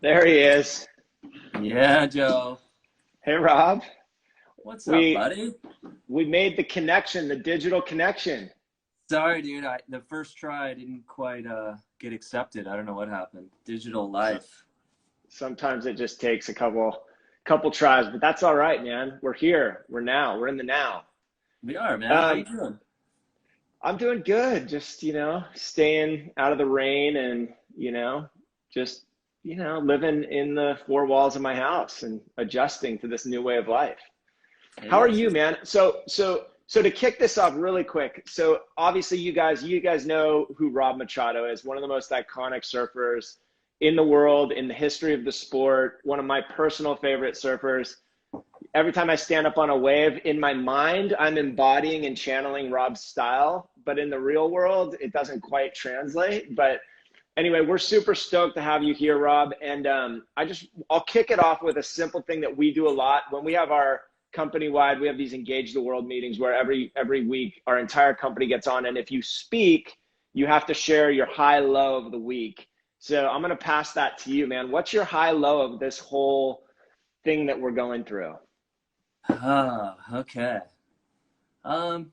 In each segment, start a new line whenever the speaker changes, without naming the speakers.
There he is.
Yeah, Joe.
Hey, Rob.
What's up,
We
buddy?
we made the connection, the digital connection.
Sorry, dude. The first try didn't quite get accepted. I don't know what happened. Digital
So,
life.
sometimes it just takes a couple tries, but that's all right, man. We're here. We're in the now.
We are, man. How you
Um,
doing?
I'm doing good. Just, staying out of the rain and, just, living in the four walls of my house and adjusting to this new way of life.
It
How are
is.
you, man? So to kick this off really quick. So obviously you guys know who Rob Machado is, one of the most iconic surfers in the world, in the history of the sport, one of my personal favorite surfers. Every time I stand up on a wave, in my mind, I'm embodying and channeling Rob's style, but in the real world, it doesn't quite translate. But anyway, we're super stoked to have you here, Rob. And I'll kick it off with a simple thing that we do a lot when we have our company wide. We have these Engage the World meetings where every week our entire company gets on, and if you speak, you have to share your high low of the week. So I'm gonna pass that to you, man. What's your high low of this whole thing that we're going through?
Okay. Um,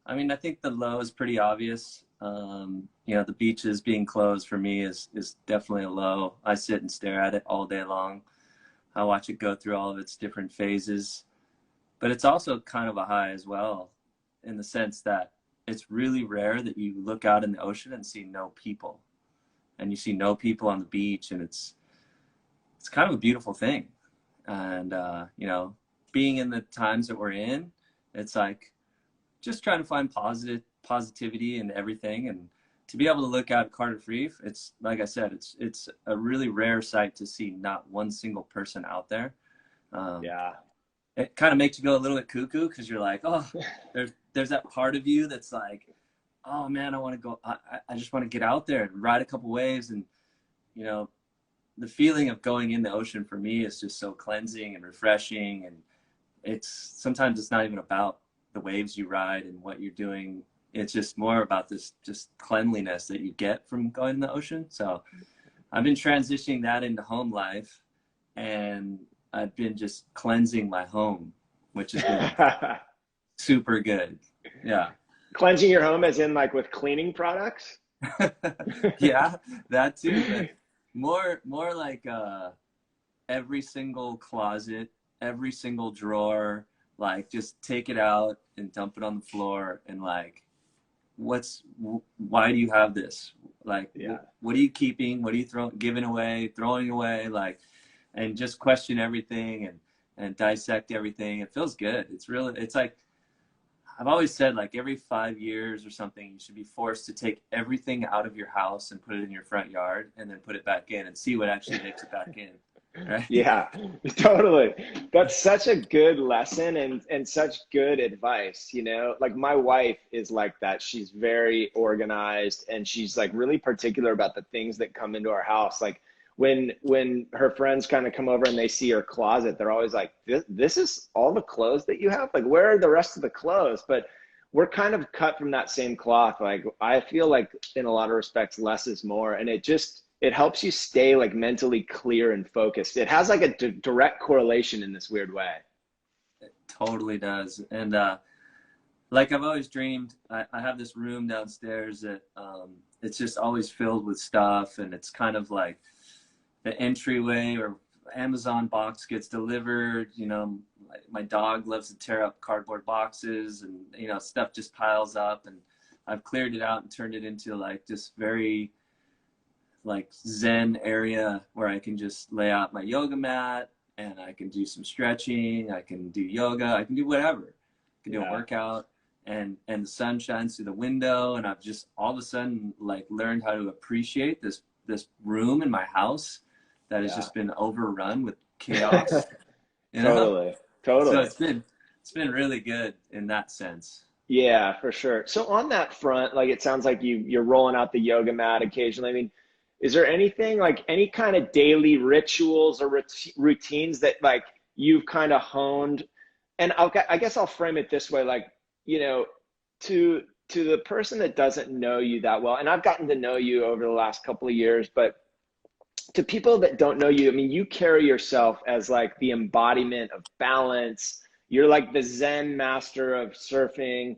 I mean, I think the low is pretty obvious. The beaches being closed for me is definitely a low. I sit and stare at it all day long. I watch it go through all of its different phases. But it's also kind of a high as well, in the sense that it's really rare that you look out in the ocean and see no people. And you see no people on the beach, and it's kind of a beautiful thing. And being in the times that we're in, it's like just trying to find positivity in everything, and to be able to look out at Cardiff Reef, it's like I said, it's a really rare sight to see not one single person out there. Um,
Yeah.
it kind of makes you go a little bit cuckoo, because you're like, oh, there's that part of you that's like, oh man, I want to go. I just want to get out there and ride a couple waves. And you know, the feeling of going in the ocean for me is just so cleansing and refreshing. And sometimes it's not even about the waves you ride and what you're doing. It's just more about this just cleanliness that you get from going in the ocean. So I've been transitioning that into home life, and I've been just cleansing my home, which has been super good. Yeah.
Cleansing your home as in like with cleaning products?
Yeah, that too, but more like every single closet, every single drawer, like just take it out and dump it on the floor, and like, why do you have this? Like,
Yeah.
what are you keeping? What are you giving away, throwing away? Like, and just question everything, and dissect everything. It feels good. It's like, I've always said, like every 5 years or something, you should be forced to take everything out of your house and put it in your front yard, and then put it back in and see what actually makes it back in. Right?
Yeah, totally. That's such a good lesson and such good advice, Like my wife is like that. She's very organized, and she's like really particular about the things that come into our house. Like when her friends kind of come over and they see her closet, they're always like, this is all the clothes that you have? Like, where are the rest of the clothes? But we're kind of cut from that same cloth. Like, I feel like in a lot of respects, less is more. And it helps you stay like mentally clear and focused. It has like a direct correlation in this weird way.
It totally does. And like I've always dreamed, I have this room downstairs that it's just always filled with stuff, and it's kind of like the entryway or Amazon box gets delivered. My dog loves to tear up cardboard boxes, and stuff just piles up, and I've cleared it out and turned it into like this very like Zen area where I can just lay out my yoga mat, and I can do some stretching, I can do yoga, I can do whatever. I can do a
Yeah.
workout, and the sun shines through the window, and I've just all of a sudden like learned how to appreciate this room in my house that has
Yeah.
just been overrun with chaos, you know?
Totally.
So
Totally.
it's been really good in that sense.
Yeah, for sure. So on that front, like it sounds like you're rolling out the yoga mat occasionally. I mean, is there anything like any kind of daily rituals or routines that like you've kind of honed? And I guess I'll frame it this way, like, you know, to the person that doesn't know you that well, and I've gotten to know you over the last couple of years, but to people that don't know you, I mean, you carry yourself as like the embodiment of balance. You're like the Zen master of surfing.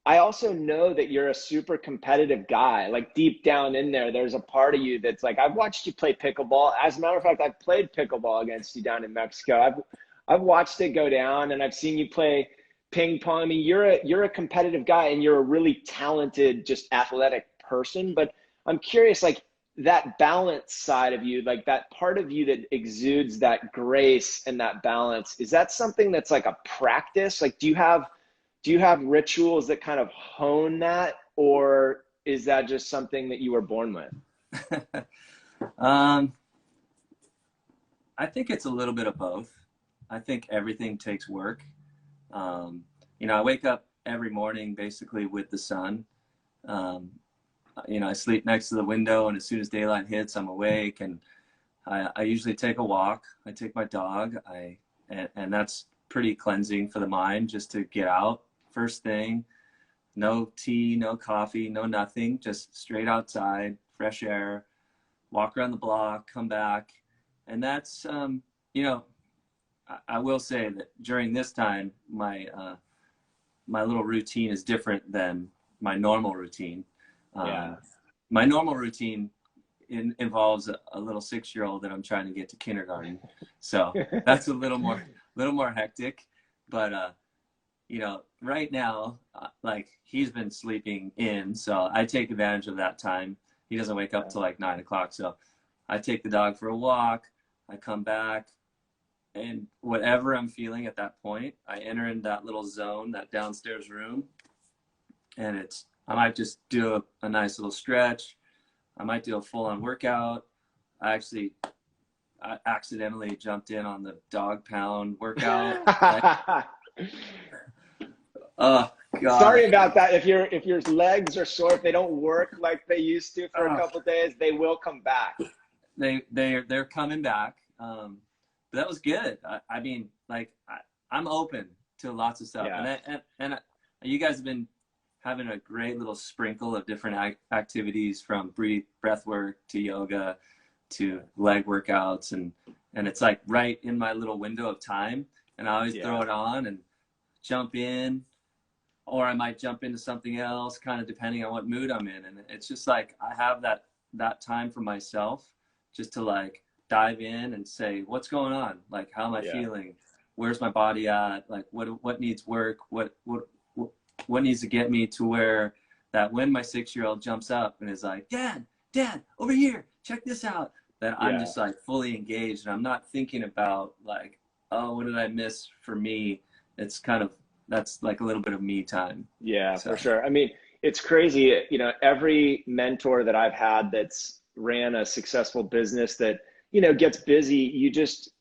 I also know that you're a super competitive guy. Like deep down in there, there's a part of you that's like, I've watched you play pickleball. As a matter of fact, I've played pickleball against you down in Mexico. I've watched it go down, and I've seen you play ping pong. I mean, you're a competitive guy, and you're a really talented, just athletic person. But I'm curious, like that balance side of you, like that part of you that exudes that grace and that balance, is that something that's like a practice? Like, do you have rituals that kind of hone that, or is that just something that you were born with?
um, I think it's a little bit of both. I think everything takes work. You know, I wake up every morning basically with the sun. You know, I sleep next to the window, and as soon as daylight hits, I'm awake, and I usually take a walk. I take my dog, and that's pretty cleansing for the mind, just to get out first thing. No tea, no coffee, no nothing, just straight outside, fresh air, walk around the block, come back. And that's, you know, I will say that during this time, my little routine is different than my normal routine.
Yeah.
My normal routine involves a little 6-year-old that I'm trying to get to kindergarten. So that's a little more hectic. But, you know, right now, like he's been sleeping in, so I take advantage of that time. He doesn't wake up till like 9 o'clock. So I take the dog for a walk. I come back, and whatever I'm feeling at that point, I enter in that little zone, that downstairs room, and I might just do a nice little stretch. I might do a full-on workout. I accidentally jumped in on the dog pound workout. Right? Oh God.
Sorry about that. If your legs are sore, if they don't work like they used to for a couple of days, they will come back.
They're coming back. But that was good. I mean, like I'm open to lots of stuff,
Yeah.
and you guys have been having a great little sprinkle of different activities, from breath work to yoga to leg workouts, and it's like right in my little window of time, and I always throw it on and jump in, or I might jump into something else, kind of depending on what mood I'm in. And it's just like I have that time for myself, just to like dive in and say, what's going on? Like, how am I feeling? Where's my body at? Like, what needs work? What needs to get me to where that when my 6-year-old jumps up and is like, Dad, over here, check this out, that I'm just like fully engaged, and I'm not thinking about like, oh, what did I miss for me? It's kind of, that's like a little bit of me time.
Yeah, so. For sure. I mean, it's crazy. You know, every mentor that I've had that's ran a successful business that, you know, gets busy,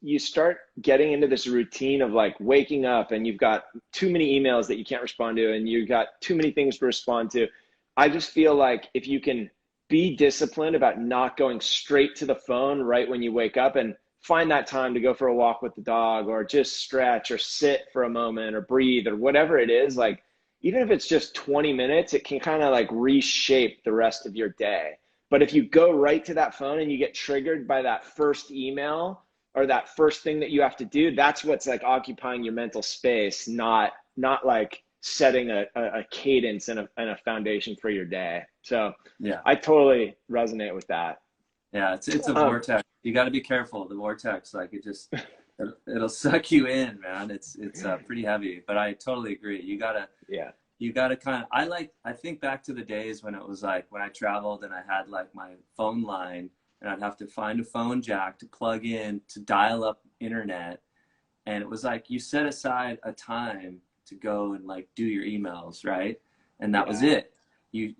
you start getting into this routine of like waking up, and you've got too many emails that you can't respond to, and you've got too many things to respond to. I just feel like if you can be disciplined about not going straight to the phone right when you wake up, and find that time to go for a walk with the dog, or just stretch, or sit for a moment, or breathe, or whatever it is, like even if it's just 20 minutes, it can kind of like reshape the rest of your day. But if you go right to that phone and you get triggered by that first email or that first thing that you have to do, that's what's like occupying your mental space, not like setting a cadence and a foundation for your day. So
yeah,
I totally resonate with that.
Yeah, it's a vortex. You got to be careful. The vortex, like it'll suck you in, man. It's pretty heavy. But I totally agree. You gotta kind of, I think back to the days when it was like when I traveled and I had like my phone line, and I'd have to find a phone jack to plug in to dial up internet. And it was like you set aside a time to go and like do your emails, right? And that was it. You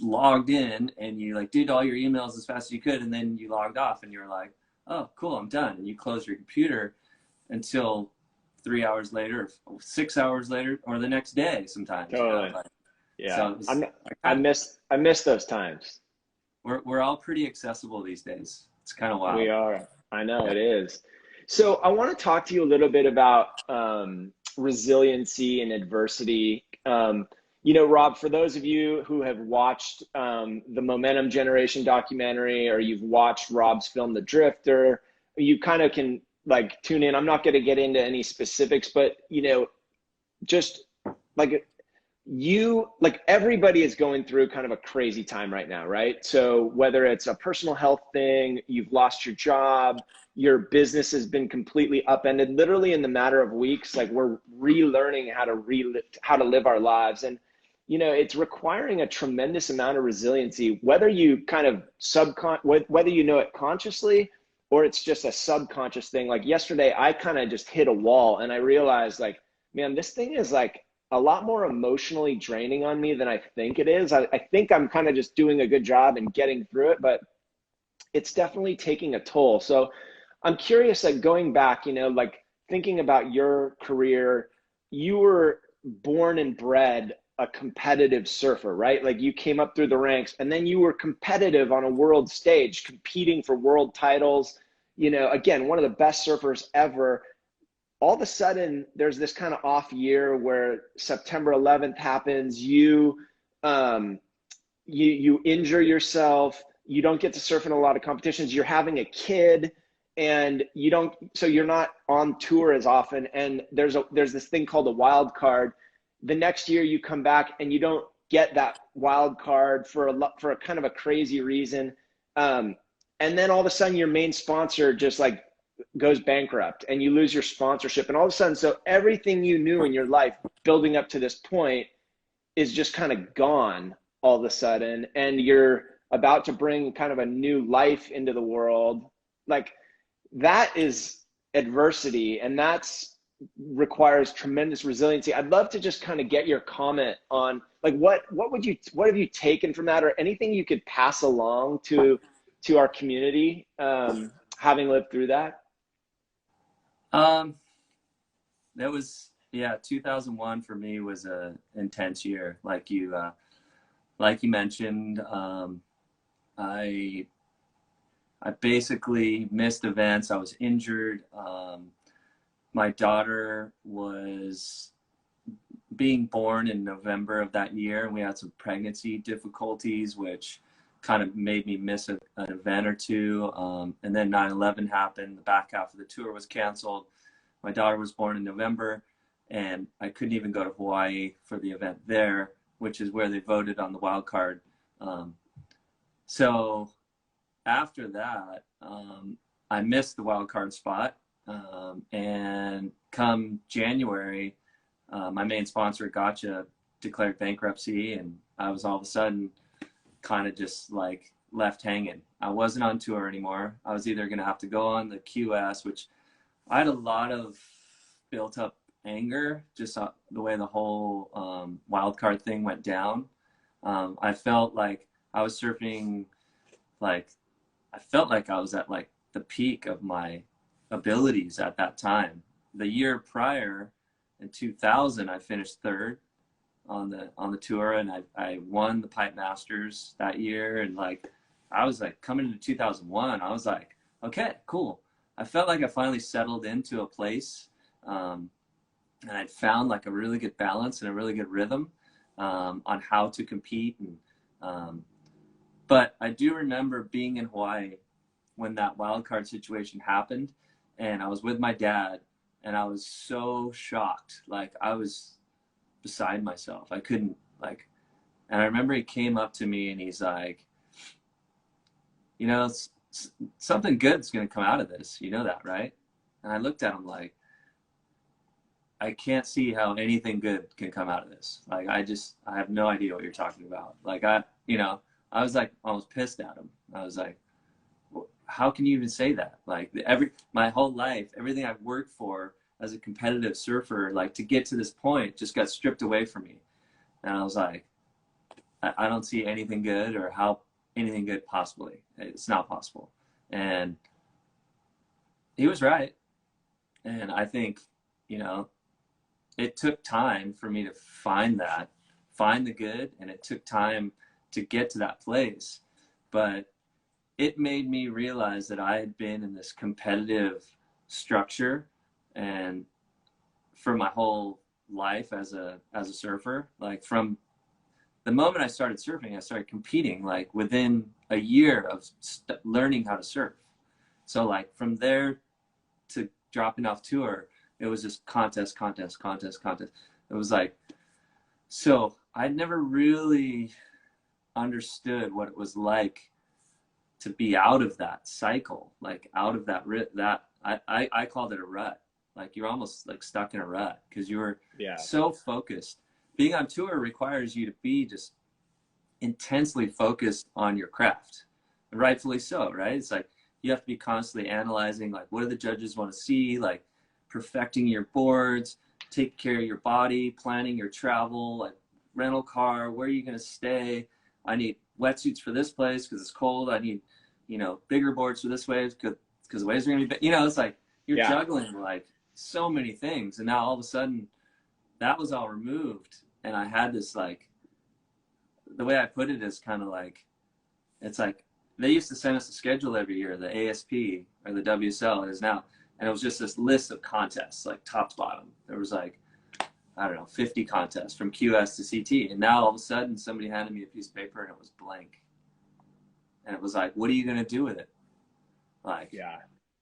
logged in and you like did all your emails as fast as you could, and then you logged off and you're like, oh cool, I'm done. And you close your computer until 3 hours later, or 6 hours later, or the next day sometimes.
Totally.
You know?
Yeah. So I miss those times.
We're all pretty accessible these days. It's kind of wild.
We are. I know it is. So I want to talk to you a little bit about resiliency and adversity. You know, Rob, for those of you who have watched the Momentum Generation documentary, or you've watched Rob's film, The Drifter, you kind of can like tune in. I'm not going to get into any specifics, but you know, just like like everybody is going through kind of a crazy time right now, right? So whether it's a personal health thing, you've lost your job, your business has been completely upended, literally in the matter of weeks, like we're relearning how to live our lives. And you know, it's requiring a tremendous amount of resiliency, whether you kind of whether you know it consciously or it's just a subconscious thing. Like yesterday, I kind of just hit a wall and I realized like, man, this thing is like a lot more emotionally draining on me than I think it is. I think I'm kind of just doing a good job and getting through it, but it's definitely taking a toll. So I'm curious, like going back, you know, like thinking about your career, you were born and bred a competitive surfer, right? Like you came up through the ranks and then you were competitive on a world stage, competing for world titles, you know, again, one of the best surfers ever. All of a sudden there's this kind of off year where September 11th happens. You injure yourself. You don't get to surf in a lot of competitions. You're having a kid and so you're not on tour as often. And there's this thing called a wild card. The next year you come back and you don't get that wild card for a kind of a crazy reason. And then all of a sudden your main sponsor just like goes bankrupt and you lose your sponsorship, and all of a sudden, so everything you knew in your life building up to this point is just kind of gone all of a sudden, and you're about to bring kind of a new life into the world. Like that is adversity, and that's requires tremendous resiliency. I'd love to just kind of get your comment on like what have you taken from that, or anything you could pass along to our community, having lived through that.
That was, yeah, 2001 for me was a intense year. Like you mentioned, I basically missed events. I was injured. My daughter was being born in November of that year, and we had some pregnancy difficulties, which kind of made me miss an event or two. And then 9/11 happened. The back half of the tour was canceled. My daughter was born in November, and I couldn't even go to Hawaii for the event there, which is where they voted on the wild card. So after that, I missed the wild card spot. And come January, my main sponsor, Gotcha, declared bankruptcy, and I was all of a sudden kind of just like left hanging. I wasn't on tour anymore. I was either going to have to go on the QS, which I had a lot of built up anger, just the way the whole wildcard thing went down. I felt like I was surfing, like, I felt like I was at like the peak of my abilities at that time. The year prior, in 2000, I finished third on the tour, and I won the Pipe Masters that year. And like I was like coming into 2001, I was like, okay, cool. I felt like I finally settled into a place, and I'd found like a really good balance and a really good rhythm on how to compete. And but I do remember being in Hawaii when that wild card situation happened, and I was with my dad, and I was so shocked. Like I was beside myself. I couldn't like, and I remember he came up to me and he's like, you know, something good's going to come out of this. You know that, right? And I looked at him like, I can't see how anything good can come out of this. Like, I have no idea what you're talking about. Like I was like almost pissed at him. I was like, how can you even say that? Like my whole life, everything I've worked for as a competitive surfer, like to get to this point just got stripped away from me. And I was like, I don't see anything good, or how anything good possibly. It's not possible. And he was right. And I think, you know, it took time for me to find the good, and it took time to get to that place. But it made me realize that I had been in this competitive structure and for my whole life as a surfer, like from the moment I started surfing, I started competing like within a year of learning how to surf. So like from there to dropping off tour, it was just contest, contest, contest, contest. It was like, so I never really understood what it was like to be out of that cycle, like out of that I called it a rut. Like you're almost like stuck in a rut because you were so focused. Being on tour requires you to be just intensely focused on your craft, rightfully so, right? It's like you have to be constantly analyzing, like, what do the judges want to see, like perfecting your boards, take care of your body, planning your travel, like rental car, where are you going to stay? I need wetsuits for this place because it's cold. I need, you know, bigger boards for this wave because the waves are going to be big. You know, it's like you're juggling like so many things. And now all of a sudden that was all removed. And I had this, like, the way I put it is kind of like, it's like they used to send us a schedule every year, the ASP or the WSL is now. And it was just this list of contests, like top to bottom. There was like, I don't know, 50 contests from QS to CT. And now all of a sudden somebody handed me a piece of paper and it was blank. And it was like, what are you going to do with it? Like,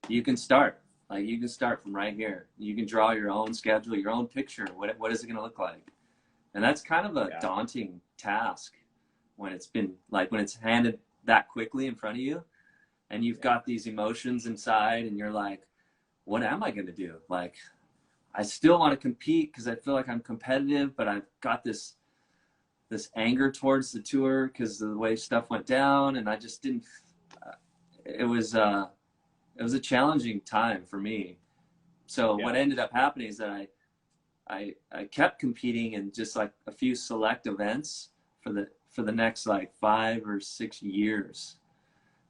you can start. Like, you can start from right here. You can draw your own schedule, your own picture. What is it going to look like? And that's kind of a daunting task when it's been, like, when it's handed that quickly in front of you and you've got these emotions inside and you're like, what am I going to do? Like, I still want to compete because I feel like I'm competitive, but I've got this anger towards the tour because of the way stuff went down, and I just didn't. It was a challenging time for me. So what ended up happening is that I kept competing in just like a few select events for the next like 5 or 6 years,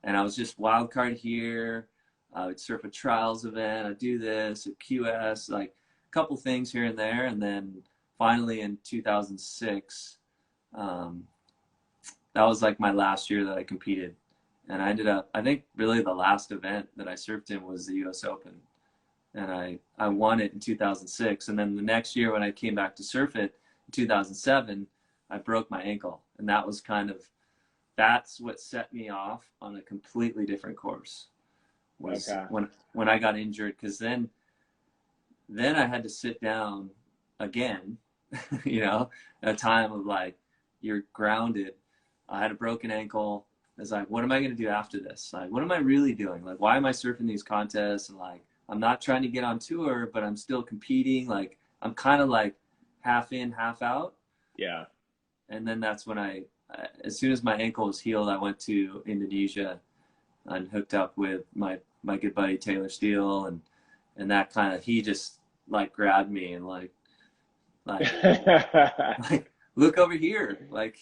and I was just wild card here. I would surf a trials event. I'd do this, a QS, like a couple things here and there. And then finally in 2006, that was like my last year that I competed. And I ended up, I think really the last event that I surfed in was the US Open. And I won it in 2006. And then the next year when I came back to surf it in 2007, I broke my ankle. And that was that's what set me off on a completely different course. Was when I got injured, because then I had to sit down again, you know, at a time of like, you're grounded. I had a broken ankle. I was like, what am I going to do after this? Like, what am I really doing? Like, why am I surfing these contests? And like, I'm not trying to get on tour, but I'm still competing. Like, I'm kind of like half in, half out.
Yeah.
And then that's when as soon as my ankle was healed, I went to Indonesia and hooked up with my good buddy Taylor Steele, and that kind of, he just like grabbed me and like like look over here, like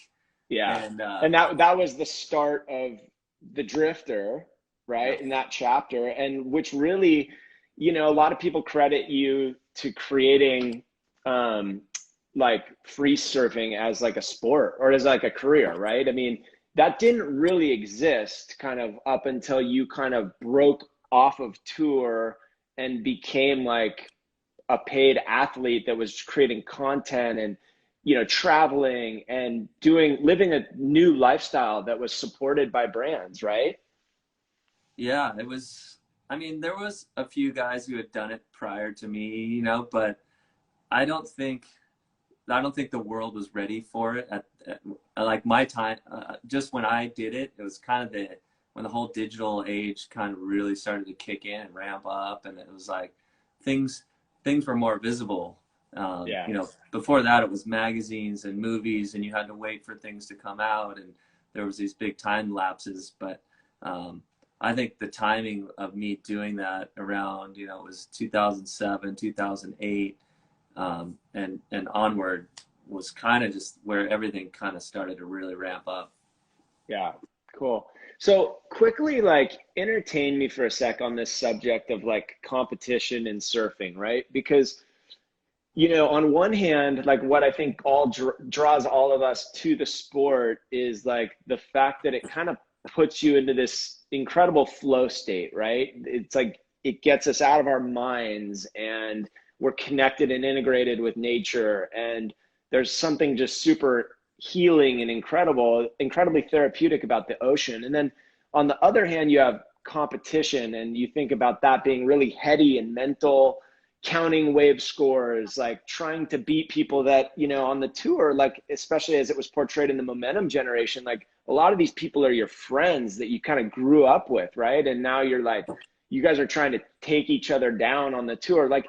and that was the start of the Drifter, right? In that chapter, and which really, you know, a lot of people credit you to creating like free surfing as like a sport or as like a career, right? I mean, that didn't really exist kind of up until you kind of broke off of tour and became like a paid athlete that was creating content and, you know, traveling and living a new lifestyle that was supported by brands, right?
Yeah, it was, I mean, there was a few guys who had done it prior to me, you know, but I don't think the world was ready for it at like my time. Just when I did it, it was kind of when the whole digital age kind of really started to kick in and ramp up, and it was like things were more visible. You know, before that it was magazines and movies, and you had to wait for things to come out, and there was these big time lapses. But I think the timing of me doing that around, you know, it was 2007, 2008. And onward was kind of just where everything kind of started to really ramp up.
Yeah, cool. So quickly, like, entertain me for a sec on this subject of like competition in surfing, right? Because, you know, on one hand, like what I think draws all of us to the sport is like the fact that it kind of puts you into this incredible flow state, right? It's like it gets us out of our minds and we're connected and integrated with nature. And there's something just super healing and incredibly therapeutic about the ocean. And then on the other hand, you have competition, and you think about that being really heady and mental, counting wave scores, like trying to beat people that, you know, on the tour, like especially as it was portrayed in the Momentum generation, like a lot of these people are your friends that you kind of grew up with, right? And now you're like, you guys are trying to take each other down on the tour. Like,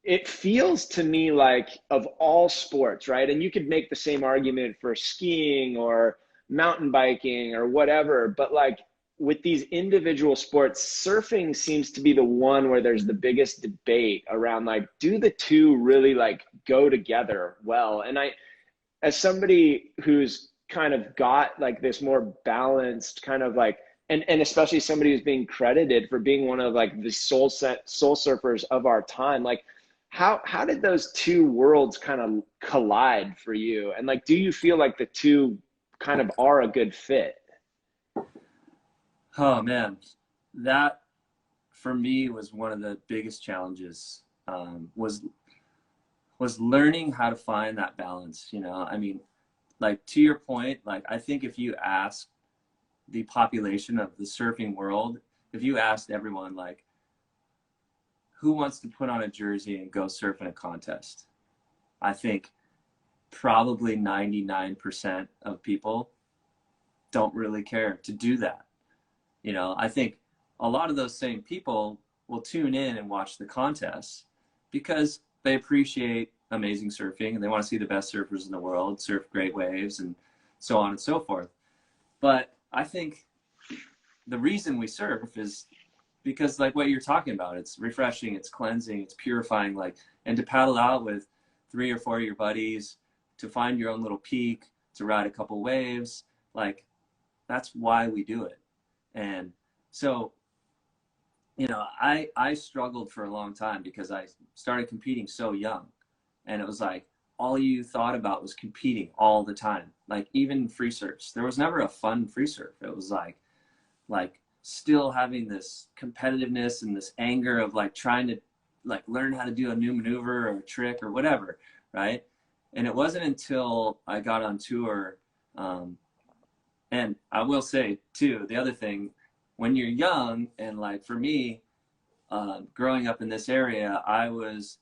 it feels to me like, of all sports, right? And you could make the same argument for skiing or mountain biking or whatever, but like with these individual sports, surfing seems to be the one where there's the biggest debate around, like, do the two really like go together well? And I, as somebody who's kind of got like this more balanced kind of like, and especially somebody who's being credited for being one of like the soul surfers of our time, like how did those two worlds kind of collide for you? And like, do you feel like the two kind of are a good fit?
Oh man, that for me was one of the biggest challenges. Was learning how to find that balance. You know, I mean, like to your point, like I think if you ask the population of the surfing world, if you asked everyone like, who wants to put on a jersey and go surf in a contest, I think probably 99% of people don't really care to do that. You know, I think a lot of those same people will tune in and watch the contests because they appreciate amazing surfing and they want to see the best surfers in the world surf great waves and so on and so forth. But I think the reason we surf is because, like what you're talking about, it's refreshing, it's cleansing, it's purifying, like, and to paddle out with 3 or 4 of your buddies, to find your own little peak, to ride a couple waves, like that's why we do it. And so, you know, I struggled for a long time because I started competing so young, and it was like all you thought about was competing all the time. Like even free surfs, there was never a fun free surf. It was like still having this competitiveness and this anger of like trying to like learn how to do a new maneuver or a trick or whatever, right? And it wasn't until I got on tour, and I will say too, the other thing, when you're young, and like for me, growing up in this area, I was,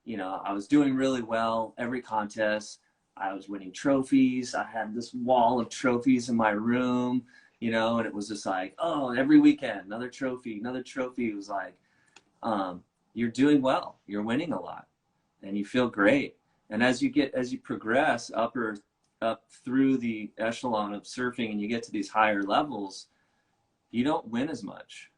you know, I was doing really well every contest. I was winning trophies. I had this wall of trophies in my room, you know, and it was just like, oh, every weekend, another trophy, another trophy. It was like, you're doing well, you're winning a lot, and you feel great. And as you progress up through the echelon of surfing and you get to these higher levels, you don't win as much.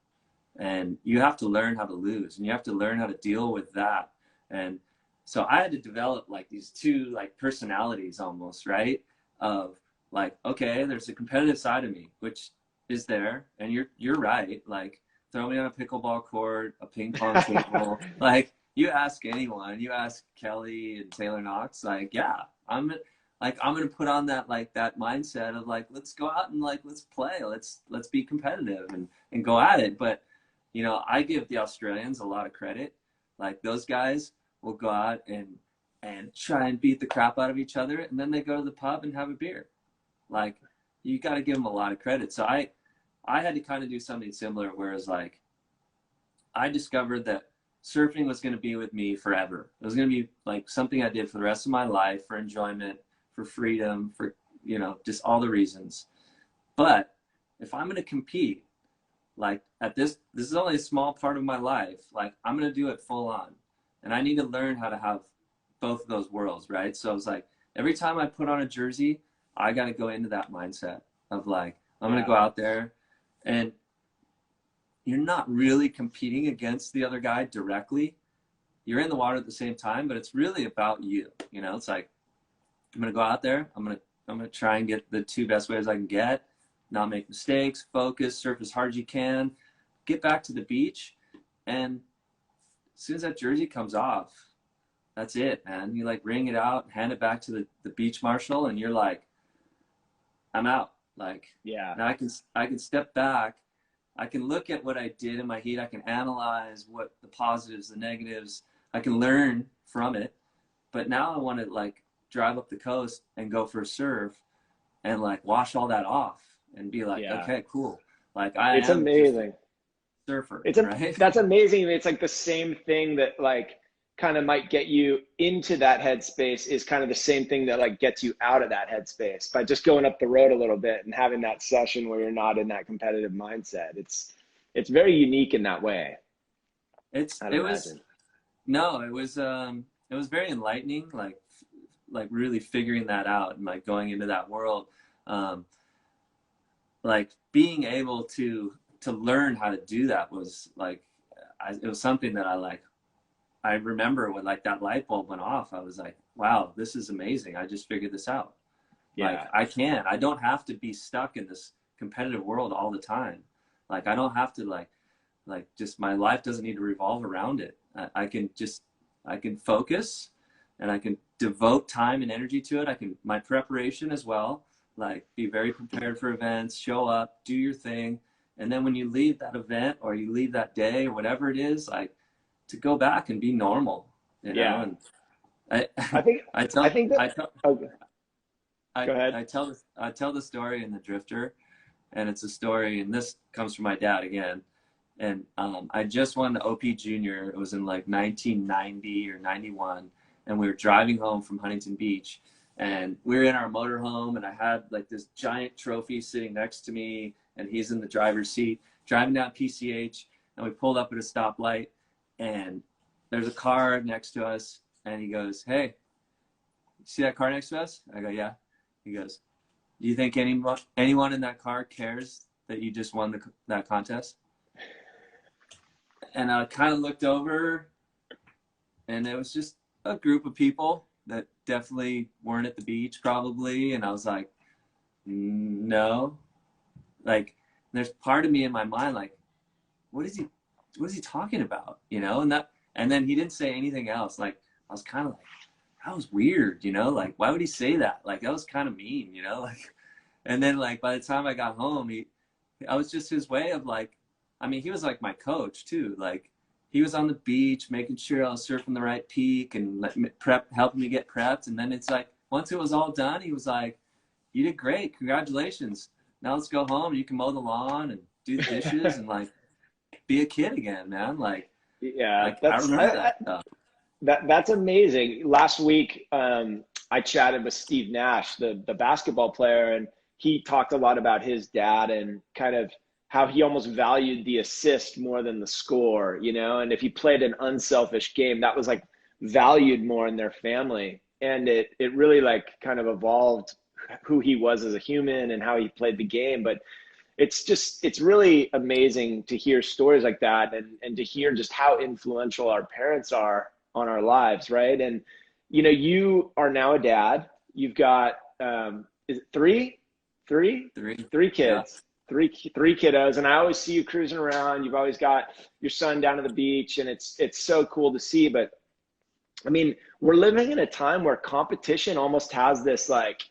And you have to learn how to lose, and you have to learn how to deal with that. And so I had to develop like these two like personalities almost, right? Of like, okay, there's a competitive side of me, which is there, and you're right. Like, throw me on a pickleball court, a ping pong table. Like, you ask anyone, you ask Kelly and Taylor Knox, like, yeah, I'm gonna put on that like that mindset of like, let's go out and like let's play, let's be competitive and go at it. But you know, I give the Australians a lot of credit. Like those guys will go out and try and beat the crap out of each other, and then they go to the pub and have a beer. Like, you got to give them a lot of credit. So I had to kind of do something similar, whereas like I discovered that surfing was going to be with me forever. It was going to be like something I did for the rest of my life, for enjoyment, for freedom, for, you know, just all the reasons. But if I'm going to compete, like at this is only a small part of my life, like I'm going to do it full on. And I need to learn how to have both of those worlds, right? So it's like every time I put on a jersey, I got to go into that mindset of like, I'm going to go out there, and you're not really competing against the other guy directly. You're in the water at the same time, but it's really about you. You know, it's like, I'm going to go out there. I'm going to try and get the 2 best waves I can get, not make mistakes, focus, surf as hard as you can, get back to the beach. And as soon as that jersey comes off, that's it, man. You like wring it out, hand it back to the beach marshal, and you're like, I'm out. Like,
Yeah.
now I can step back. I can look at what I did in my heat. I can analyze what the positives, the negatives. I can learn from it. But now I want to like drive up the coast and go for a surf and like wash all that off and be like,
Yeah.
okay, cool. Like I
It's
am just a
amazing.
surfer,
It's a
right?
That's amazing. It's like the same thing that like kind of might get you into that headspace is kind of the same thing that like gets you out of that headspace by just going up the road a little bit and having that session where you're not in that competitive mindset. It's very unique in that way. I'd
It was,
imagine.
no, it was very enlightening, like really figuring that out and like going into that world. Um, like being able to learn how to do that was like, it was something that I remember when like that light bulb went off. I was like, wow, this is amazing. I just figured this out. Like
Yeah.
I don't have to be stuck in this competitive world all the time. Like I don't have to like just my life doesn't need to revolve around it. I can focus and I can devote time and energy to it. My preparation as well, like be very prepared for events, show up, do your thing. And then when you leave that event or you leave that day or whatever it is, like to go back and be normal, you know?
Yeah.
And I,
I think I think that okay. Go ahead.
I tell the story in The Drifter, and it's a story, and this comes from my dad again. And I just won the OP Junior. It was in like 1990 or 91, and we were driving home from Huntington Beach, and we were in our motorhome, and I had like this giant trophy sitting next to me, and he's in the driver's seat, driving down PCH, and we pulled up at a stoplight, and there's a car next to us, and he goes, "Hey, see that car next to us?" I go, "Yeah." He goes, "Do you think anyone in that car cares that you just won that contest?" And I kind of looked over, and it was just a group of people that definitely weren't at the beach probably. And I was like, no. Like, there's part of me in my mind like, what is he talking about? You know? And then he didn't say anything else. Like, I was kind of like, that was weird, you know? Like, why would he say that? Like, that was kind of mean, you know? Like, and then like by the time I got home, I was just his way of like, I mean, he was like my coach too. Like he was on the beach, making sure I was surfing the right peak and helping me get prepped. And then it's like, once it was all done, he was like, "You did great. Congratulations. Now let's go home. You can mow the lawn and do the dishes and like be a kid again, man."
Yeah,
I remember that stuff.
that's amazing. Last week, I chatted with Steve Nash, the basketball player, and he talked a lot about his dad and kind of how he almost valued the assist more than the score, you know, and if he played an unselfish game, that was like valued more in their family. And it really like kind of evolved who he was as a human and how he played the game. But it's really amazing to hear stories like that and to hear just how influential our parents are on our lives, right? And you know, you are now a dad. You've got is it
Three.
three
Yeah.
kids, three kiddos, and I always see you cruising around. You've always got your son down at the beach, and it's so cool to see. But I mean, we're living in a time where competition almost has this like,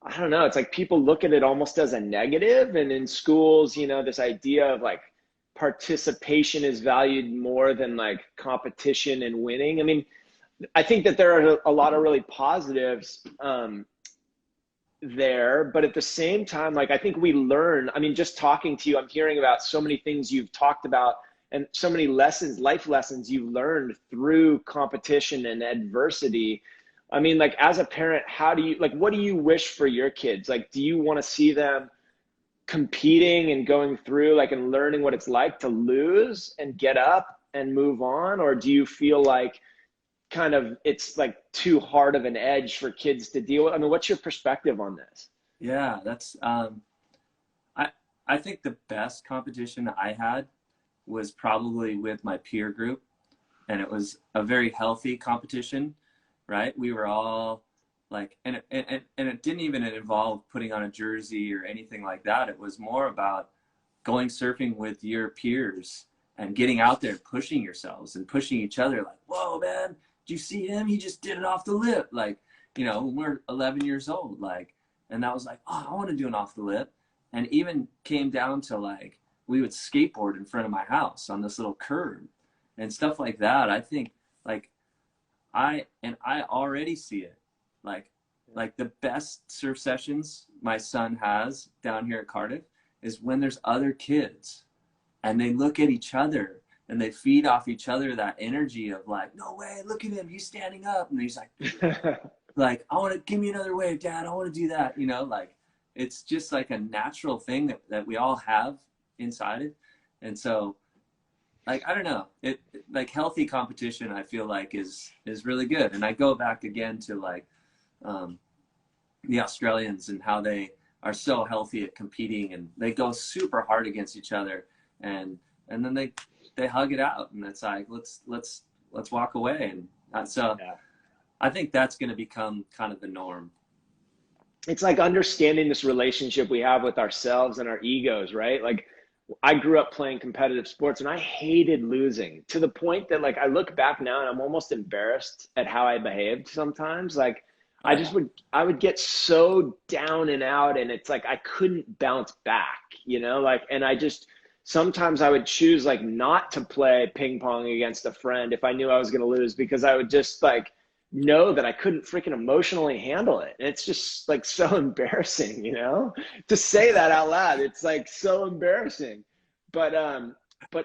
I don't know, it's like people look at it almost as a negative. And in schools, you know, this idea of like participation is valued more than like competition and winning. I mean, I think that there are a lot of really positives there, but at the same time, like I think we learn, I mean, just talking to you, I'm hearing about so many things you've talked about and so many lessons, life lessons you've learned through competition and adversity. I mean, like as a parent, how do you like, what do you wish for your kids? Like, do you want to see them competing and going through like and learning what it's like to lose and get up and move on? Or do you feel like kind of it's like too hard of an edge for kids to deal with? I mean, what's your perspective on this?
Yeah, that's I think the best competition I had was probably with my peer group, and it was a very healthy competition, right? We were all like, and it didn't even involve putting on a jersey or anything like that. It was more about going surfing with your peers and getting out there, pushing yourselves and pushing each other. Like, whoa, man, did you see him? He just did it off the lip. Like, you know, when we're 11 years old, like, and that was like, oh, I want to do an off the lip. And even came down to like, we would skateboard in front of my house on this little curb and stuff like that. I think like I already see it Like, the best surf sessions my son has down here at Cardiff is when there's other kids and they look at each other and they feed off each other that energy of like, no way, look at him, he's standing up. And he's like, I want to, give me another wave, Dad, I want to do that. You know, like, it's just like a natural thing that we all have inside it. And so, like, I don't know, like healthy competition, I feel like is really good. And I go back again to like the Australians and how they are so healthy at competing, and they go super hard against each other, and then they hug it out, and it's like, let's walk away. And so yeah. I think that's going to become kind of the norm.
It's like understanding this relationship we have with ourselves and our egos, right? Like, I grew up playing competitive sports and I hated losing, to the point that like I look back now and I'm almost embarrassed at how I behaved sometimes. Like I would get so down and out, and it's like I couldn't bounce back, you know, like, and sometimes I would choose like not to play ping pong against a friend if I knew I was going to lose, because I would just like know that I couldn't freaking emotionally handle it. And it's just like so embarrassing, you know, to say that out loud. It's like so embarrassing. But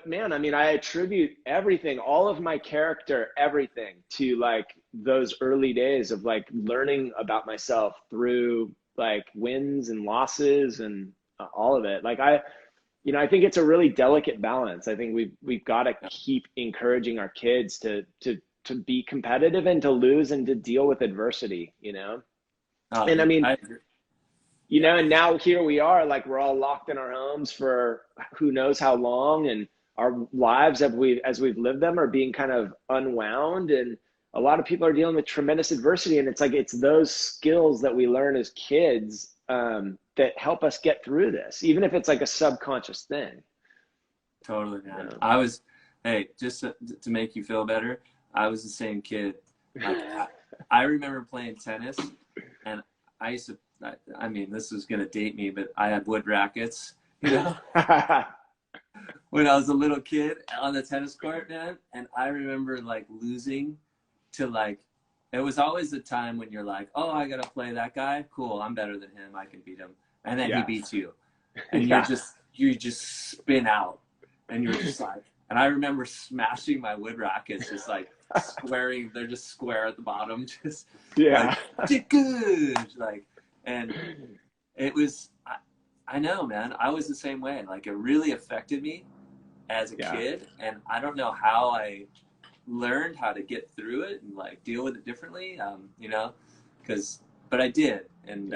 man, I mean, I attribute everything, all of my character, everything to like those early days of like learning about myself through like wins and losses and all of it. Like I think it's a really delicate balance. I think we've got to keep encouraging our kids to be competitive and to lose and to deal with adversity, you know? And I mean, you know, and now here we are, like we're all locked in our homes for who knows how long, and our lives as we've lived them are being kind of unwound, and a lot of people are dealing with tremendous adversity. And it's like, it's those skills that we learn as kids that help us get through this, even if it's like a subconscious thing.
Totally, man. Yeah. Hey, just to make you feel better, I was the same kid. Like, I remember playing tennis, and I used to, I mean, this is going to date me, but I had wood rackets, you know, when I was a little kid on the tennis court, man. And I remember like losing to like, it was always the time when you're like, oh, I got to play that guy. Cool. I'm better than him. I can beat him. And then he beats you. And you just spin out, and you're just like, and I remember smashing my wood rackets, just like squaring, they're just square at the bottom, just like, good. Like, and it was, I know, man, I was the same way. Like, it really affected me as a kid, and I don't know how I learned how to get through it and like deal with it differently, you know, but I did. And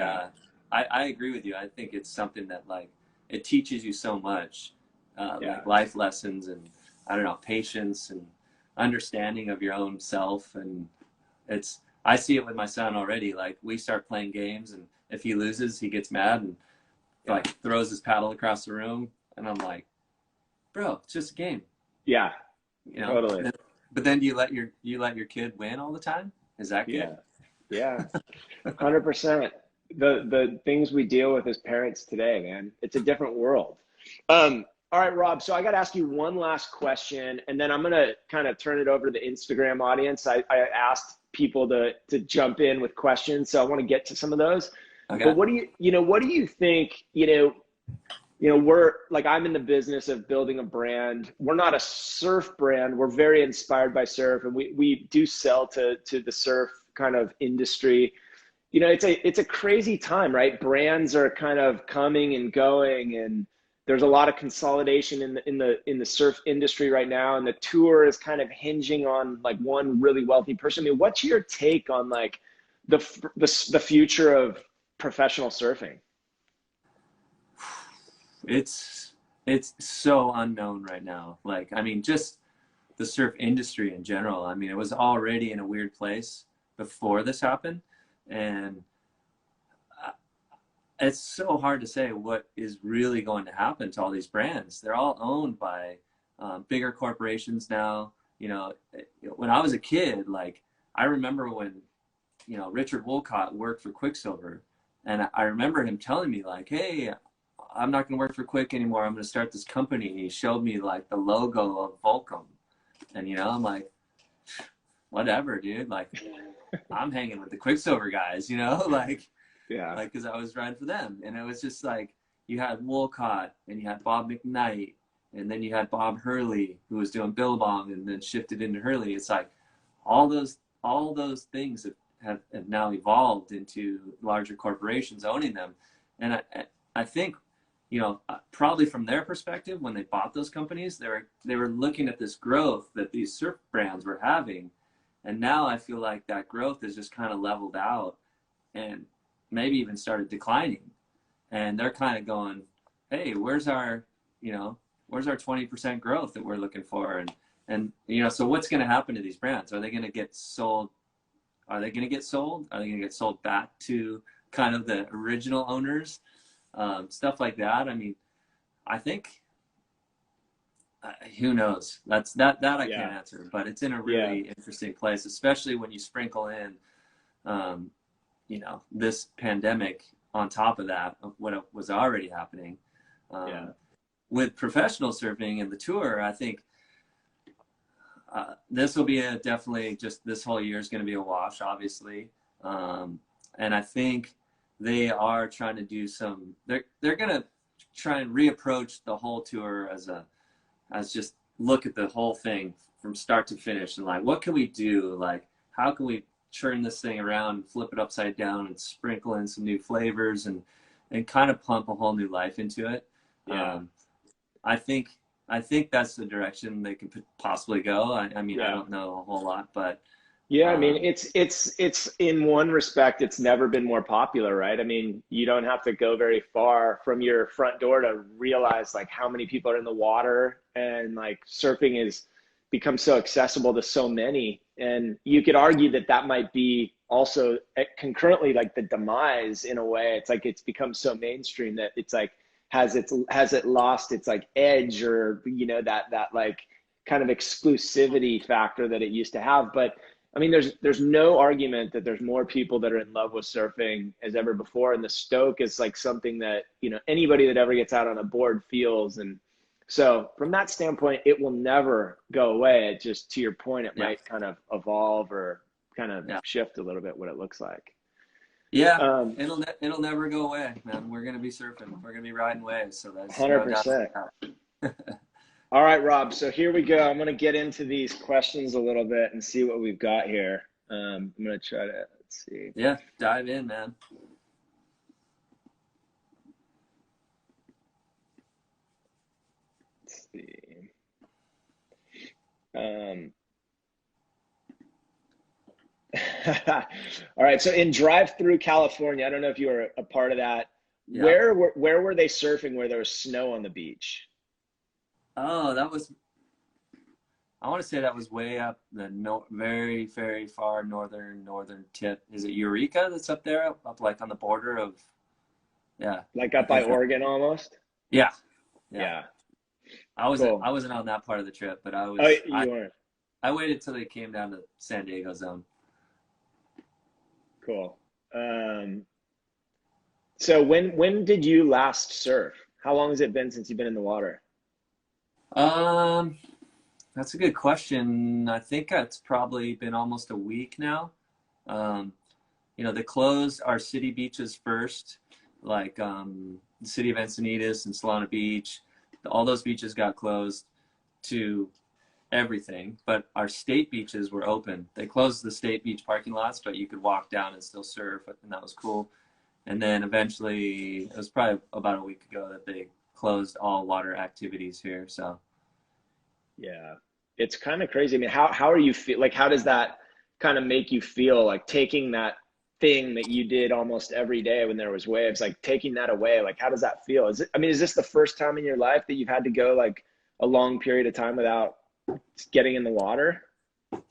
I agree with you. I think it's something that like, it teaches you so much, like life lessons, and I don't know, patience and understanding of your own self. And I see it with my son already. Like, we start playing games, and if he loses, he gets mad and like throws his paddle across the room. And I'm like, bro, it's just a game.
Yeah,
you know?
Totally.
But then you let your kid win all the time? Is that good?
Yeah, 100%. The things we deal with as parents today, man, it's a different world. All right, Rob, so I got to ask you one last question, and then I'm going to kind of turn it over to the Instagram audience. I asked people to jump in with questions, so I want to get to some of those. Okay. But what do you think, we're like, I'm in the business of building a brand. We're not a surf brand. We're very inspired by surf, and we do sell to the surf kind of industry. You know, it's a crazy time, right? Brands are kind of coming and going, and there's a lot of consolidation in the surf industry right now, and the tour is kind of hinging on like one really wealthy person. I mean, what's your take on like the future of professional surfing?
It's so unknown right now. Like, I mean, just the surf industry in general. I mean, it was already in a weird place before this happened, and it's so hard to say what is really going to happen to all these brands. They're all owned by bigger corporations now. You know, when I was a kid, like, I remember when, you know, Richard Wolcott worked for Quicksilver, and I remember him telling me like, hey, I'm not going to work for Quick anymore. I'm going to start this company. And he showed me like the logo of Volcom, and, you know, I'm like, whatever, dude. Like, I'm hanging with the Quicksilver guys, you know,
Yeah.
like, cause I was riding for them. And it was just like, you had Wolcott and you had Bob McKnight, and then you had Bob Hurley, who was doing Billabong and then shifted into Hurley. It's like all those things have now evolved into larger corporations owning them. And I think, you know, probably from their perspective, when they bought those companies, they were looking at this growth that these surf brands were having. And now I feel like that growth has just kind of leveled out and maybe even started declining. And they're kind of going, hey, where's our 20% growth that we're looking for? And you know, so what's going to happen to these brands? Are they going to get sold? Are they going to get sold? Are they going to get sold back to kind of the original owners? Stuff like that. I mean, I think, who knows? That I can't answer, but it's in a really interesting place, especially when you sprinkle in, you know, this pandemic on top of that, of what was already happening. With professional surfing and the tour, I think this will be definitely just this whole year is going to be a wash, obviously. And I think they are trying to do they're going to try and reapproach the whole tour as just look at the whole thing from start to finish and like, what can we do? Like, how can we turn this thing around, flip it upside down and sprinkle in some new flavors and kind of pump a whole new life into it. I think that's the direction they could possibly go. I mean, I don't know a whole lot, but
I mean, it's in one respect, it's never been more popular, right? I mean, you don't have to go very far from your front door to realize like how many people are in the water, and like surfing is become so accessible to so many. And you could argue that that might be also concurrently like the demise in a way. It's like it's become so mainstream that it's like has it lost its like edge, or you know, that like kind of exclusivity factor that it used to have. But I mean, there's no argument that there's more people that are in love with surfing as ever before, and the Stoke is like something that, you know, anybody that ever gets out on a board feels. And so from that standpoint, it will never go away. It just, to your point, it might kind of evolve or kind of shift a little bit what it looks like.
It'll never go away, man. We're gonna be surfing. We're gonna be riding waves. So that's
100%. All right, Rob. So here we go. I'm going to get into these questions a little bit and see what we've got here. I'm going to try to, let's see.
Yeah, dive in, man.
Let's see. All right. So in drive-through California, I don't know if you were a part of that. Yeah. Where were they surfing where there was snow on the beach?
Oh, I want to say that was way up the very, very far northern tip. Is it Eureka that's up there, up like on the border of,
like up by Oregon almost?
Yeah.
I
wasn't on that part of the trip, but I was.
Oh, you weren't.
I waited till they came down to San Diego zone.
Cool. So when did you last surf? How long has it been since you've been in the water?
That's a good question. I think it's probably been almost a week now. You know, they closed our city beaches first, like the city of Encinitas and Solana Beach. All those beaches got closed to everything, but our state beaches were open. They closed the state beach parking lots, but you could walk down and still surf, and that was cool. And then eventually, it was probably about a week ago that they closed all water activities here. So
yeah, it's kind of crazy. I mean, how are you feel? Like, how does that kind of make you feel, like taking that thing that you did almost every day when there was waves, like taking that away? Like, how does that feel? Is this the first time in your life that you've had to go like a long period of time without getting in the water?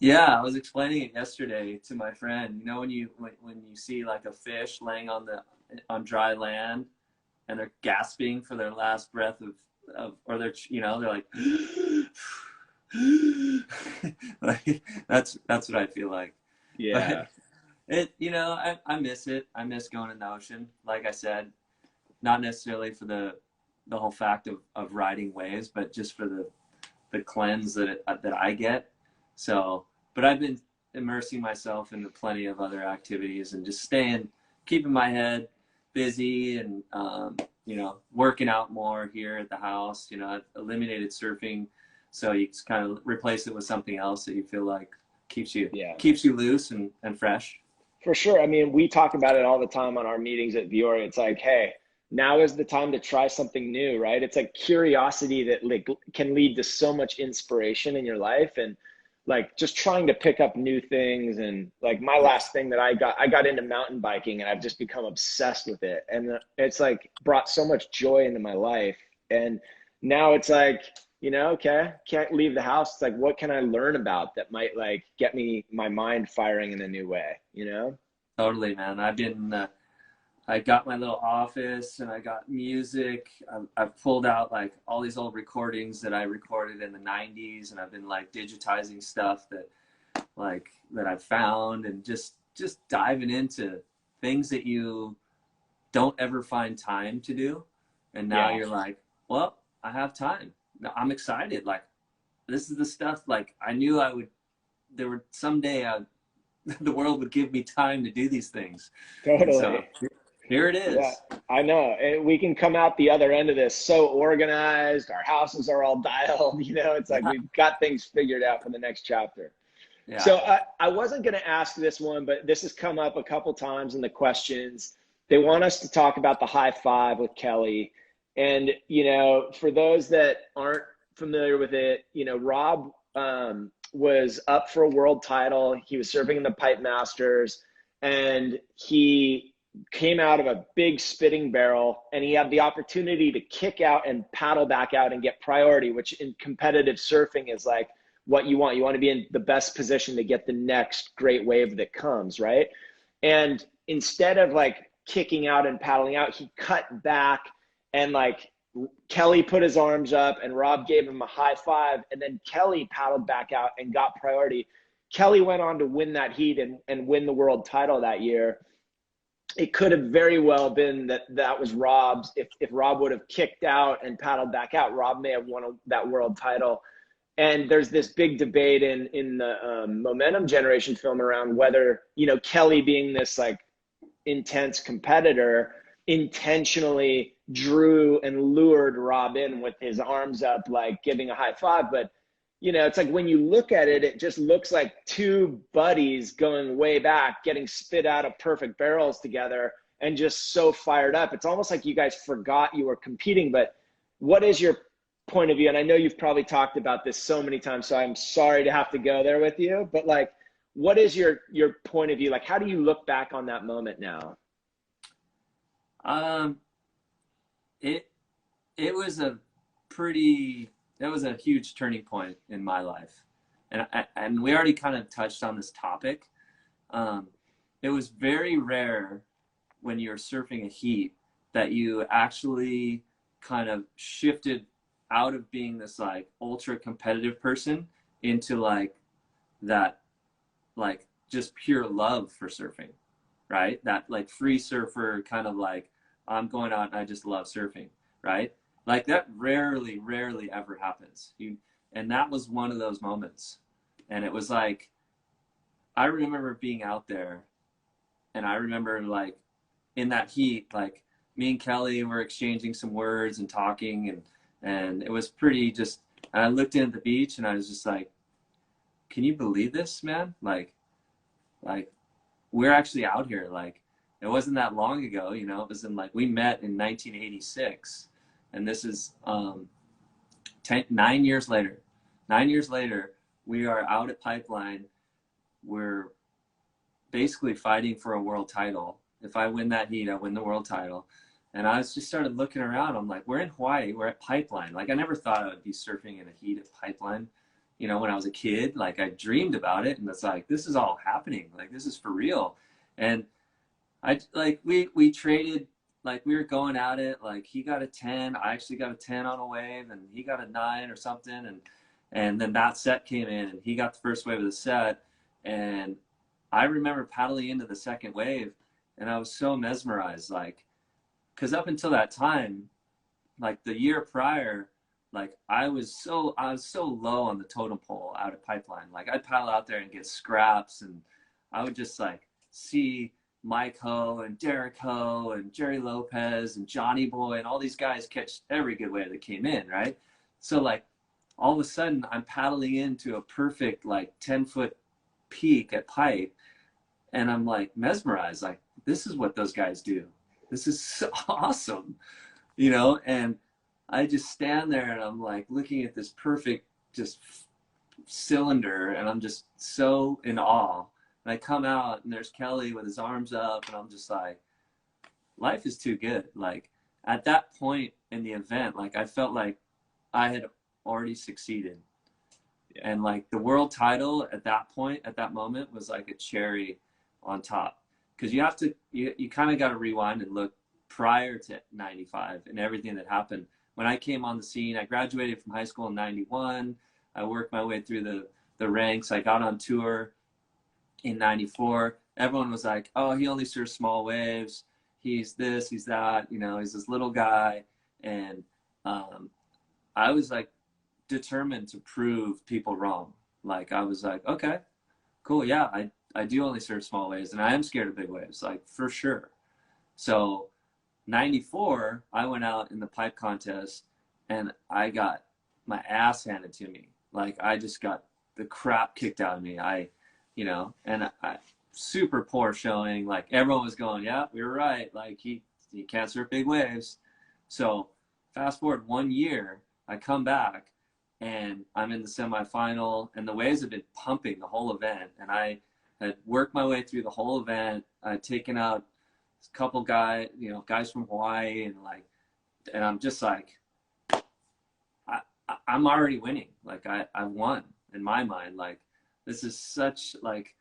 Yeah, I was explaining it yesterday to my friend. You know, when you see like a fish laying on dry land and they're gasping for their last breath or they're, you know, they're like, like that's what I feel like.
Yeah.
But you know, I miss it. I miss going in the ocean. Like I said, not necessarily for the whole fact of riding waves, but just for the cleanse that I get. So, but I've been immersing myself into plenty of other activities and just keeping my head busy and, you know, working out more here at the house. You know, I've eliminated surfing. So you just kind of replace it with something else that you feel like keeps you loose and fresh.
For sure. I mean, we talk about it all the time on our meetings at Vuori. It's like, hey, now is the time to try something new, right? It's like curiosity that like can lead to so much inspiration in your life, and like just trying to pick up new things. And like my last thing that I got into mountain biking, and I've just become obsessed with it. And it's like brought so much joy into my life. And now it's like, you know, okay, can't leave the house. It's like, what can I learn about that might like get my mind firing in a new way, you know?
Totally, man. I got my little office and I got music. I've pulled out like all these old recordings that I recorded in the 90s, and I've been like digitizing stuff that I've found, and just diving into things that you don't ever find time to do. And now you're like, well, I have time. I'm excited. Like, this is the stuff like I knew someday the world would give me time to do these things.
Totally.
So, here it is.
Yeah, I know. And we can come out the other end of this so organized. Our houses are all dialed. You know, it's like we've got things figured out for the next chapter. Yeah. So I wasn't going to ask this one, but this has come up a couple times in the questions. They want us to talk about the high five with Kelly. And, you know, for those that aren't familiar with it, you know, Rob was up for a world title. He was surfing in the Pipe Masters, and he came out of a big spitting barrel, and he had the opportunity to kick out and paddle back out and get priority, which in competitive surfing is like what you want. You want to be in the best position to get the next great wave that comes, right? And instead of like kicking out and paddling out, he cut back, and like Kelly put his arms up and Rob gave him a high five, and then Kelly paddled back out and got priority. Kelly went on to win that heat and win the world title that year. It could have very well been that was Rob's. If Rob would have kicked out and paddled back out, Rob may have won that world title. And there's this big debate in the Momentum Generation film around whether, you know, Kelly, being this like intense competitor, intentionally drew and lured Rob in with his arms up, like giving a high five. But, you know, it's like when you look at it, it just looks like two buddies going way back, getting spit out of perfect barrels together and just so fired up. It's almost like you guys forgot you were competing. But what is your point of view? And I know you've probably talked about this so many times, so I'm sorry to have to go there with you, but like, what is your point of view? Like, how do you look back on that moment now?
It was a huge turning point in my life. And we already kind of touched on this topic. It was very rare when you're surfing a heat that you actually kind of shifted out of being this like ultra competitive person into like that, like just pure love for surfing, right? That like free surfer kind of like, I'm going out and I just love surfing, right? Like that rarely ever happens. And that was one of those moments. And it was like, I remember being out there, and I remember like in that heat, like me and Kelly were exchanging some words and talking, and it was pretty just, and I looked in at the beach and I was just like, can you believe this, man? Like we're actually out here. Like, it wasn't that long ago, you know, it was in like, we met in 1986, and this is 9 years later. 9 years later, we are out at Pipeline. We're basically fighting for a world title. If I win that heat, I win the world title. And I just started looking around. I'm like, we're in Hawaii, we're at Pipeline. Like, I never thought I would be surfing in a heat at Pipeline. You know, when I was a kid, like I dreamed about it, and it's like, this is all happening. Like, this is for real. And we traded, like we were going at it, like he got a 10, I actually got a 10 on a wave, and he got a 9 or something, and then that set came in, and he got the first wave of the set, and I remember paddling into the second wave, and I was so mesmerized, like, because up until that time, like the year prior, like I was so low on the totem pole out of Pipeline. Like I'd paddle out there and get scraps, and I would just like see Mike Ho and Derek Ho and Jerry Lopez and Johnny Boy and all these guys catch every good wave that came in, right? So like all of a sudden I'm paddling into a perfect like 10-foot peak at Pipe, and I'm like mesmerized, like this is what those guys do. This is so awesome, you know? And I just stand there and I'm like looking at this perfect just cylinder, and I'm just so in awe. And I come out and there's Kelly with his arms up, and I'm just like, life is too good. Like at that point in the event, like I felt like I had already succeeded. Yeah. And like the world title at that point, at that moment, was like a cherry on top. Because you have to, you kind of got to rewind and look prior to 95 and everything that happened. When I came on the scene, I graduated from high school in 91. I worked my way through the ranks. I got on tour in 94. Everyone was like, oh, he only surfs small waves. He's this, he's that, you know, he's this little guy. And I was like determined to prove people wrong. Like I was like, okay, cool. Yeah, I do only surf small waves, and I am scared of big waves, like for sure. So 94, I went out in the pipe contest and I got my ass handed to me. Like I just got the crap kicked out of me. You know, and I super poor showing. Like everyone was going, yeah, we were right. Like he can't surf big waves. So fast forward 1 year, I come back and I'm in the semifinal, and the waves have been pumping the whole event. And I had worked my way through the whole event. I'd taken out a couple guys from Hawaii, and I'm just like, I'm already winning. Like I won in my mind. Like this is such like,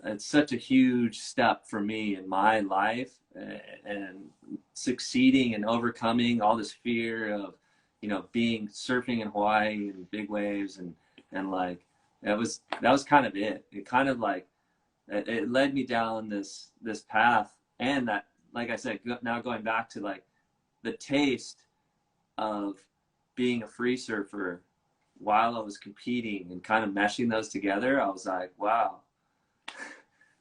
it's such a huge step for me in my life, and succeeding and overcoming all this fear of, you know, being surfing in Hawaii and big waves, and like that was kind of it. It kind of like it led me down this path, and that, like I said, now going back to like the taste of being a free surfer while I was competing and kind of meshing those together, I was like, wow,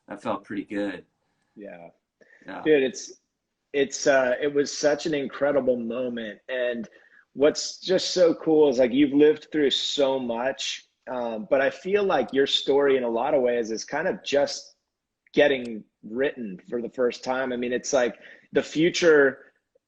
that felt pretty good.
Yeah.
Yeah.
Dude, it was such an incredible moment. And what's just so cool is like you've lived through so much, but I feel like your story in a lot of ways is kind of just getting written for the first time. I mean, it's like the future,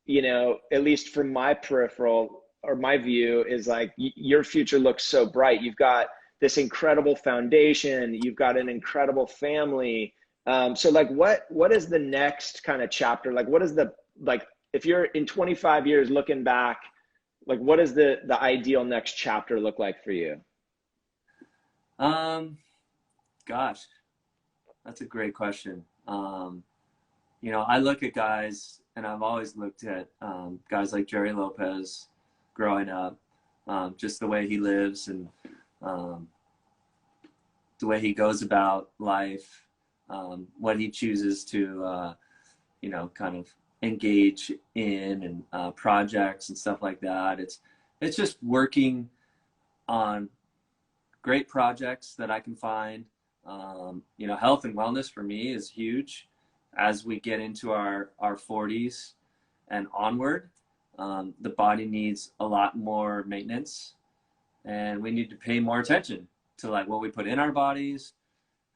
you know, at least from my peripheral or my view, is like your future looks so bright. You've got this incredible foundation. You've got an incredible family. So like, what is the next kind of chapter? Like, what is like, if you're in 25 years looking back, like, what does the ideal next chapter look like for you?
Gosh, that's a great question. You know, I look at guys, and I've always looked at guys like Jerry Lopez growing up, just the way he lives, and the way he goes about life, what he chooses to, you know, kind of engage in, and projects and stuff like that. It's just working on great projects that I can find. You know, health and wellness for me is huge as we get into our 40s and onward. The body needs a lot more maintenance, and we need to pay more attention to like what we put in our bodies,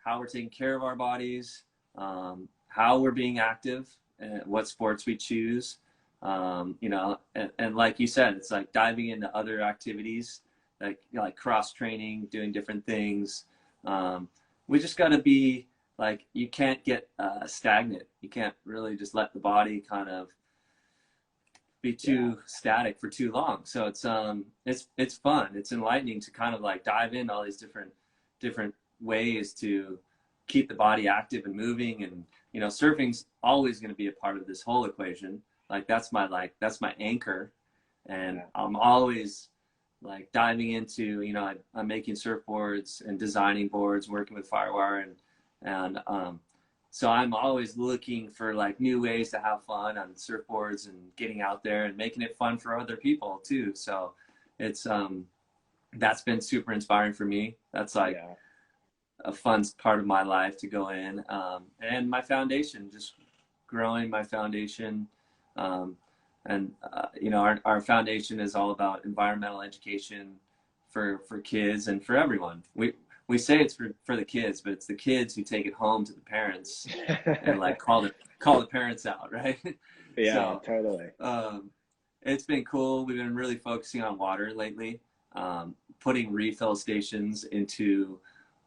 how we're taking care of our bodies, how we're being active, and what sports we choose. You know, and like you said, it's like diving into other activities, like, you know, like cross training, doing different things. We just got to be like, you can't get stagnant. You can't really just let the body kind of be too static for too long. So it's fun. It's enlightening to kind of like dive in all these different ways to keep the body active and moving. And, you know, surfing's always going to be a part of this whole equation. Like that's my anchor. And I'm always like diving into, you know, I'm making surfboards and designing boards, working with Firewire, and So I'm always looking for like new ways to have fun on surfboards and getting out there and making it fun for other people too. So it's that's been super inspiring for me. That's like
Yeah.
a fun part of my life to go in. And my foundation, just growing my foundation. You know, our foundation is all about environmental education for kids and for everyone. We say it's for the kids, but it's the kids who take it home to the parents and like call the parents out, right?
Yeah,
So
totally.
it's been cool. We've been really focusing on water lately, putting refill stations into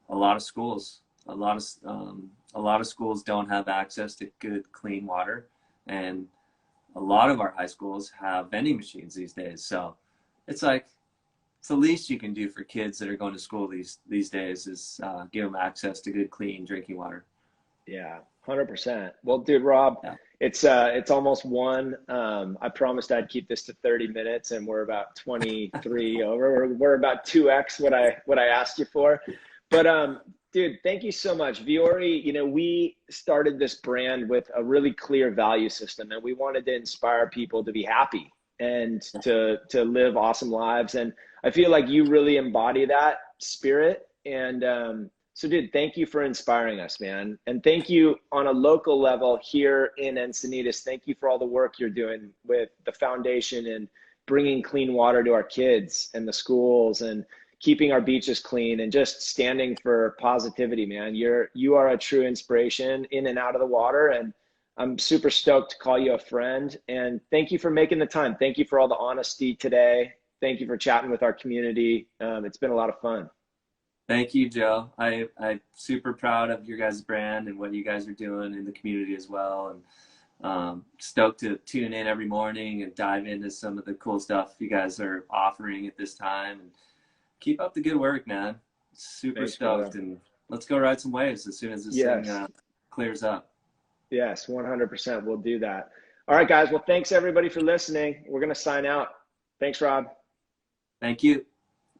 a lot of schools. A lot of schools don't have access to good, clean water, and a lot of our high schools have vending machines these days. So it's like it's the least you can do for kids that are going to school these days is give them access to good, clean drinking water.
Yeah, 100%. Well, dude, Rob,
Yeah.
it's almost 1. I promised I'd keep this to 30 minutes, and we're about 23 over. We're about 2x what I asked you for. But dude, thank you so much. Vuori, you know, we started this brand with a really clear value system, and we wanted to inspire people to be happy and to live awesome lives. And I feel like you really embody that spirit. And so, dude, thank you for inspiring us, man. And thank you on a local level here in Encinitas. Thank you for all the work you're doing with the foundation and bringing clean water to our kids and the schools and keeping our beaches clean and just standing for positivity, man. You are a true inspiration in and out of the water. And I'm super stoked to call you a friend. And thank you for making the time. Thank you for all the honesty today. Thank you for chatting with our community. It's been a lot of fun.
Thank you, Joe. I'm super proud of your guys' brand and what you guys are doing in the community as well. And stoked to tune in every morning and dive into some of the cool stuff you guys are offering at this time. And keep up the good work, man. Super
Thanks,
stoked.
brother.
And let's go ride some waves as soon as this
Yes.
thing clears up.
Yes, 100%. We'll do that. All right, guys. Well, thanks everybody for listening. We're going to sign out. Thanks, Rob.
Thank you.